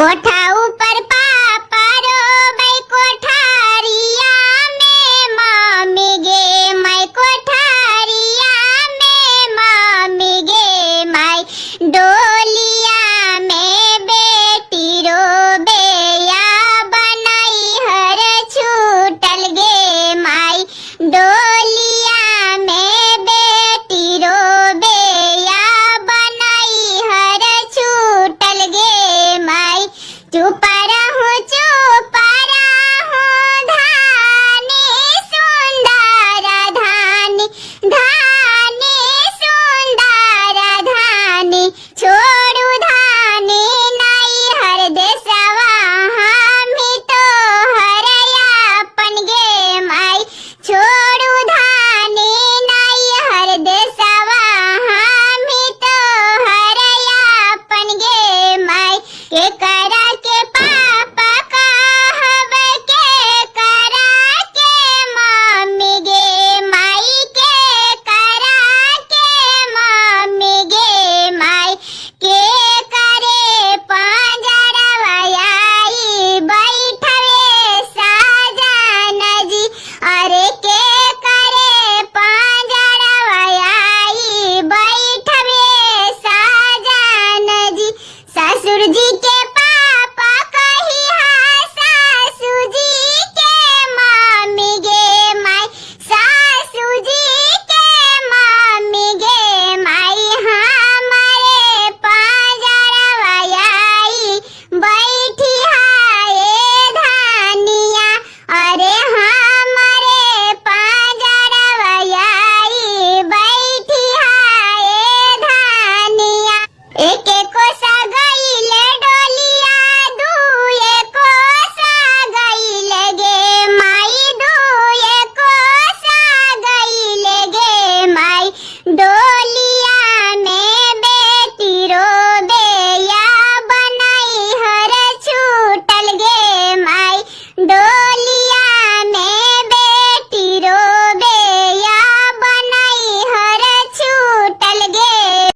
कोठा ऊपर पापा रो भाई कोठारिया में मम्मी गे माई कोठारिया में मम्मी गे माई डोलिया में बेटी रो बेया बनाई हर छूटल गे माई डोलिया में बेटी रो बेया बनाई हर छूटल गे माई चुप रहूं धानी सुंदर धानी धानी सुंदर धानी छोड़ू धानी नहीं हर देशवा हामी तो हरयापन गे माई छोड़ू धानी नहीं हर देशवा हामी तो हरयापन गे माई के करा